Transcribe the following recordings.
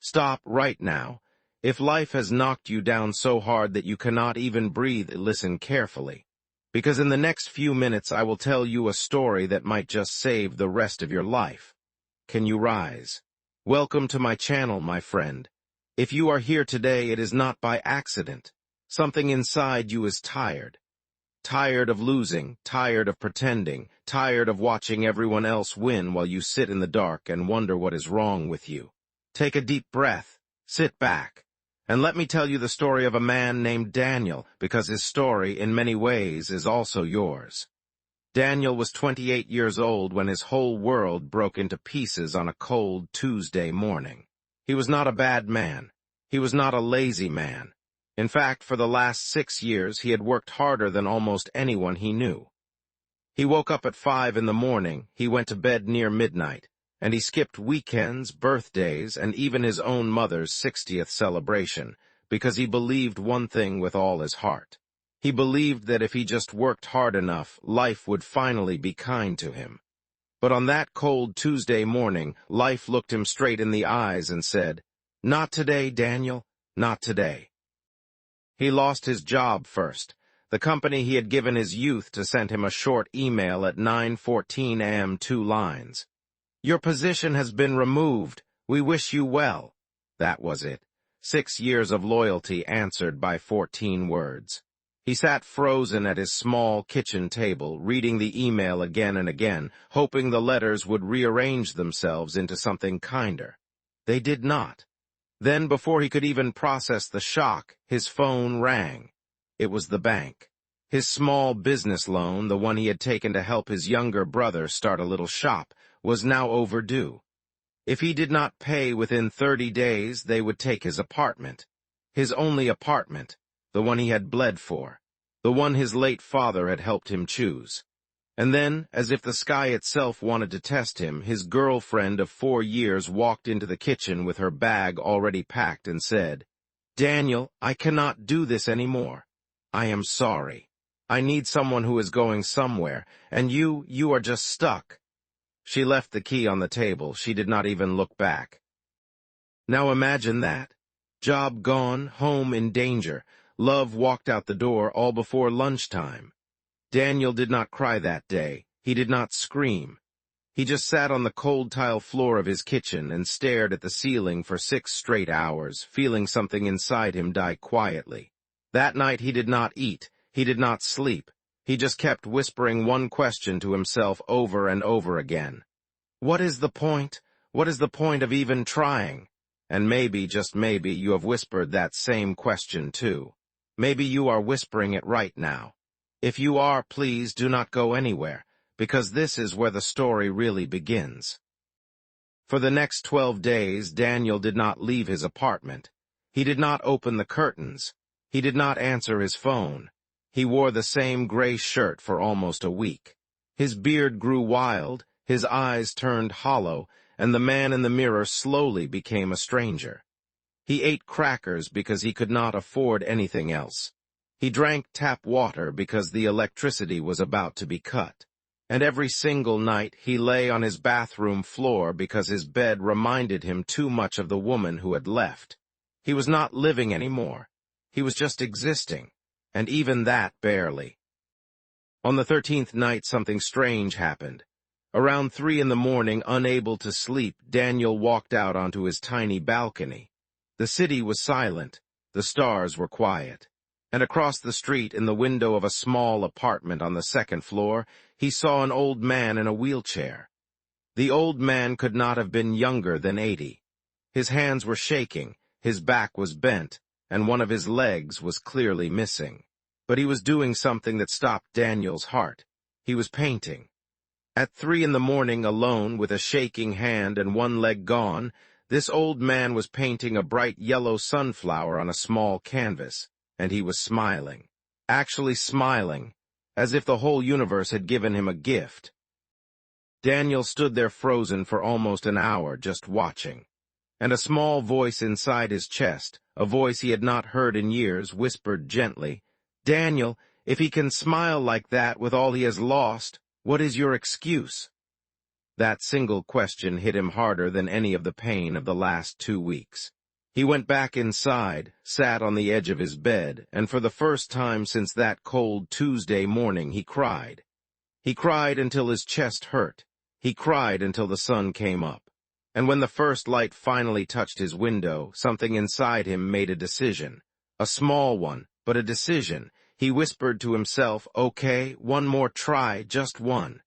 Stop right now. If life has knocked you down so hard that you cannot even breathe, listen carefully. Because in the next few minutes I will tell you a story that might just save the rest of your life. Can you rise? Welcome to my channel, my friend. If you are here today, it is not by accident. Something inside you is tired. Tired of losing, tired of pretending, tired of watching everyone else win while you sit in the dark and wonder what is wrong with you. Take a deep breath, sit back, and let me tell you the story of a man named Daniel, because his story, in many ways, is also yours. Daniel was 28 years old when his whole world broke into pieces on a cold Tuesday morning. He was not a bad man. He was not a lazy man. In fact, for the last 6 years, he had worked harder than almost anyone he knew. He woke up at 5 in the morning, he went to bed near midnight, and he skipped weekends, birthdays, and even his own mother's 60th celebration, because he believed one thing with all his heart. He believed that if he just worked hard enough, life would finally be kind to him. But on that cold Tuesday morning, life looked him straight in the eyes and said, "Not today, Daniel, not today." He lost his job first. The company he had given his youth to sent him a short email at 9:14 a.m., 2 lines. "Your position has been removed. We wish you well." That was it. 6 years of loyalty answered by 14 words. He sat frozen at his small kitchen table, reading the email again and again, hoping the letters would rearrange themselves into something kinder. They did not. Then, before he could even process the shock, his phone rang. It was the bank. His small business loan, the one he had taken to help his younger brother start a little shop, was now overdue. If he did not pay within 30 days, they would take his apartment. His only apartment, the one he had bled for, the one his late father had helped him choose. And then, as if the sky itself wanted to test him, his girlfriend of 4 years walked into the kitchen with her bag already packed and said, "Daniel, I cannot do this anymore. I am sorry. I need someone who is going somewhere, and you are just stuck." She left the key on the table. She did not even look back. Now imagine that. Job gone, home in danger. Love walked out the door all before lunchtime. Daniel did not cry that day. He did not scream. He just sat on the cold tile floor of his kitchen and stared at the ceiling for 6 straight hours, feeling something inside him die quietly. That night he did not eat. He did not sleep. He just kept whispering one question to himself over and over again. What is the point? What is the point of even trying? And maybe, just maybe, you have whispered that same question too. Maybe you are whispering it right now. If you are, please do not go anywhere, because this is where the story really begins. For the next 12 days, Daniel did not leave his apartment. He did not open the curtains. He did not answer his phone. He wore the same gray shirt for almost a week. His beard grew wild, his eyes turned hollow, and the man in the mirror slowly became a stranger. He ate crackers because he could not afford anything else. He drank tap water because the electricity was about to be cut. And every single night he lay on his bathroom floor because his bed reminded him too much of the woman who had left. He was not living anymore. He was just existing, and even that barely. On the 13th night, something strange happened. Around 3 in the morning, unable to sleep, Daniel walked out onto his tiny balcony. The city was silent. The stars were quiet. And across the street, in the window of a small apartment on the 2nd floor, he saw an old man in a wheelchair. The old man could not have been younger than 80. His hands were shaking, his back was bent, and one of his legs was clearly missing. But he was doing something that stopped Daniel's heart. He was painting. At 3 in the morning, alone, with a shaking hand and one leg gone, this old man was painting a bright yellow sunflower on a small canvas. And he was smiling, actually smiling, as if the whole universe had given him a gift. Daniel stood there frozen for almost an hour, just watching. And a small voice inside his chest, a voice he had not heard in years, whispered gently, "Daniel, if he can smile like that with all he has lost, what is your excuse?" That single question hit him harder than any of the pain of the last 2 weeks. He went back inside, sat on the edge of his bed, and for the first time since that cold Tuesday morning he cried. He cried until his chest hurt. He cried until the sun came up. And when the first light finally touched his window, something inside him made a decision. A small one, but a decision. He whispered to himself, "Okay, one more try, just one."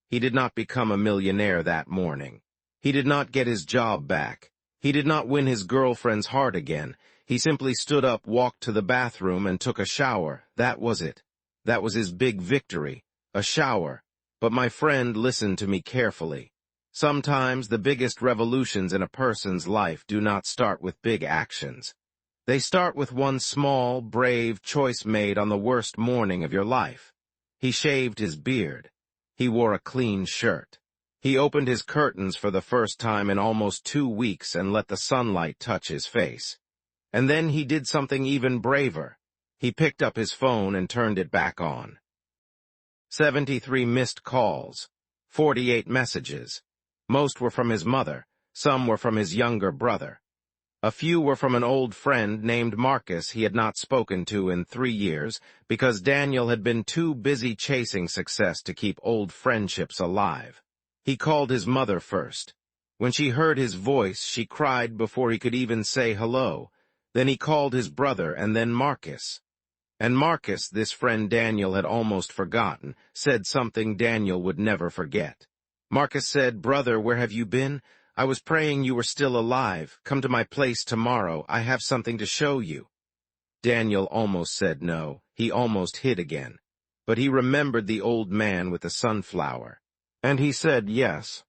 He did not become a millionaire that morning. He did not get his job back. He did not win his girlfriend's heart again. He simply stood up, walked to the bathroom, and took a shower. That was it. That was his big victory. A shower. But my friend, listened to me carefully. Sometimes the biggest revolutions in a person's life do not start with big actions. They start with one small, brave choice made on the worst morning of your life. He shaved his beard. He wore a clean shirt. He opened his curtains for the first time in almost 2 weeks and let the sunlight touch his face. And then he did something even braver. He picked up his phone and turned it back on. 73 missed calls. 48 messages. Most were from his mother. Some were from his younger brother. A few were from an old friend named Marcus he had not spoken to in 3 years because Daniel had been too busy chasing success to keep old friendships alive. He called his mother first. When she heard his voice, she cried before he could even say hello. Then he called his brother and then Marcus. And Marcus, this friend Daniel had almost forgotten, said something Daniel would never forget. Marcus said, "Brother, where have you been? I was praying you were still alive. Come to my place tomorrow. I have something to show you." Daniel almost said no. He almost hid again. But he remembered the old man with the sunflower. And he said yes.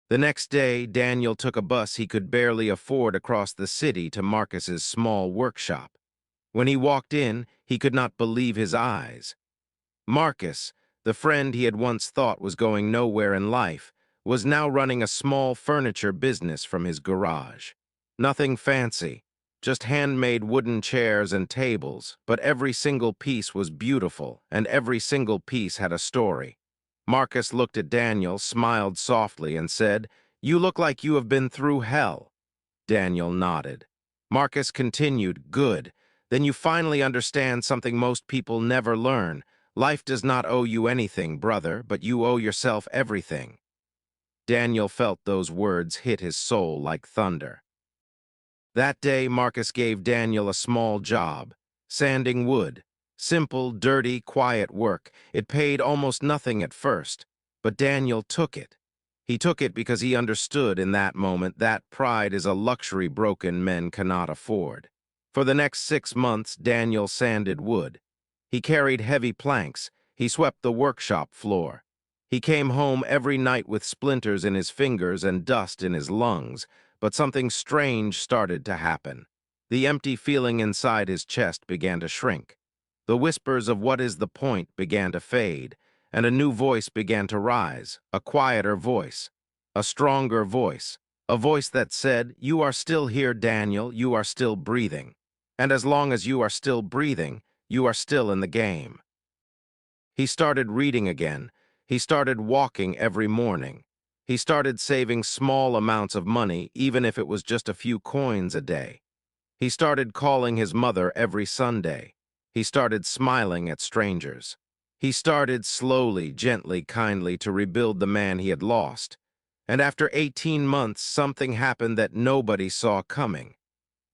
The next day, Daniel took a bus he could barely afford across the city to Marcus's small workshop. When he walked in, he could not believe his eyes. Marcus, the friend he had once thought was going nowhere in life, was now running a small furniture business from his garage. Nothing fancy, just handmade wooden chairs and tables, but every single piece was beautiful, and every single piece had a story. Marcus looked at Daniel, smiled softly, and said, "You look like you have been through hell." Daniel nodded. Marcus continued, "Good. Then you finally understand something most people never learn. Life does not owe you anything, brother, but you owe yourself everything." Daniel felt those words hit his soul like thunder. That day, Marcus gave Daniel a small job, sanding wood. Simple, dirty, quiet work. It paid almost nothing at first, but Daniel took it. He took it because he understood in that moment that pride is a luxury broken men cannot afford. For the next 6 months, Daniel sanded wood. He carried heavy planks. He swept the workshop floor. He came home every night with splinters in his fingers and dust in his lungs, but something strange started to happen. The empty feeling inside his chest began to shrink. The whispers of "what is the point" began to fade, and a new voice began to rise, a quieter voice, a stronger voice, a voice that said, "You are still here, Daniel, you are still breathing. And as long as you are still breathing, you are still in the game." He started reading again. He started walking every morning. He started saving small amounts of money, even if it was just a few coins a day. He started calling his mother every Sunday. He started smiling at strangers. He started slowly, gently, kindly to rebuild the man he had lost. And after 18 months, something happened that nobody saw coming.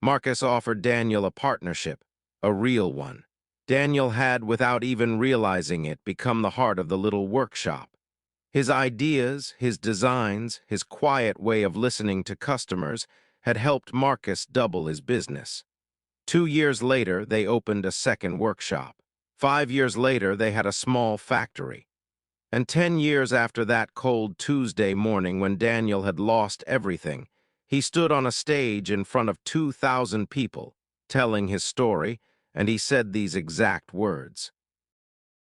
Marcus offered Daniel a partnership, a real one. Daniel had, without even realizing it, become the heart of the little workshop. His ideas, his designs, his quiet way of listening to customers had helped Marcus double his business. 2 years later, they opened a second workshop. 5 years later, they had a small factory. And 10 years after that cold Tuesday morning when Daniel had lost everything, he stood on a stage in front of 2,000 people, telling his story, and he said these exact words.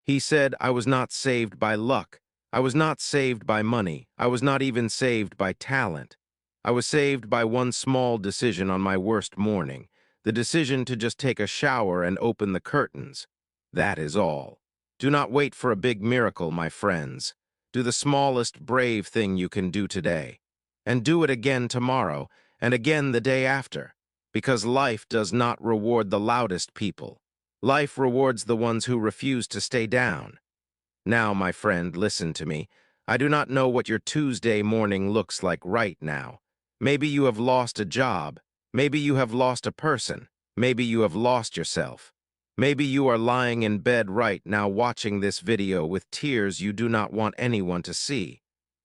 He said, "I was not saved by luck. I was not saved by money. I was not even saved by talent. I was saved by one small decision on my worst morning, the decision to just take a shower and open the curtains. That is all. Do not wait for a big miracle, my friends. Do the smallest brave thing you can do today. And do it again tomorrow, and again the day after. Because life does not reward the loudest people. Life rewards the ones who refuse to stay down. Now, my friend, listen to me. I do not know what your Tuesday morning looks like right now. Maybe you have lost a job. Maybe you have lost a person. Maybe you have lost yourself. Maybe you are lying in bed right now watching this video with tears you do not want anyone to see.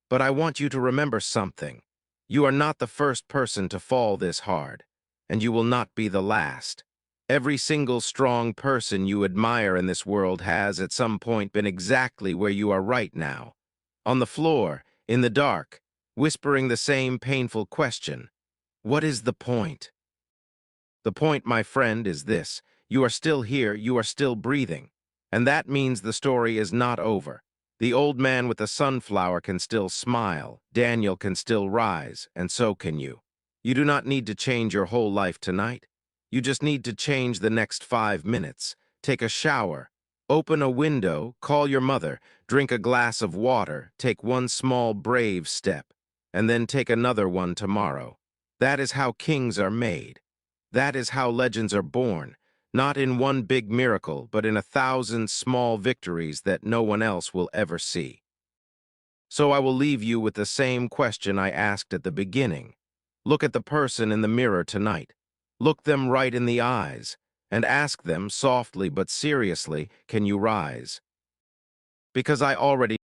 But I want you to remember something. You are not the first person to fall this hard, and you will not be the last. Every single strong person you admire in this world has at some point been exactly where you are right now. On the floor, in the dark, whispering the same painful question. What is the point? The point, my friend, is this. You are still here, you are still breathing. And that means the story is not over. The old man with the sunflower can still smile, Daniel can still rise, and so can you. You do not need to change your whole life tonight. You just need to change the next 5 minutes. Take a shower, open a window, call your mother, drink a glass of water, take one small brave step, and then take another one tomorrow. That is how kings are made. That is how legends are born, not in one big miracle, but in 1,000 small victories that no one else will ever see. So I will leave you with the same question I asked at the beginning. Look at the person in the mirror tonight. Look them right in the eyes, and ask them softly but seriously, can you rise? Because I already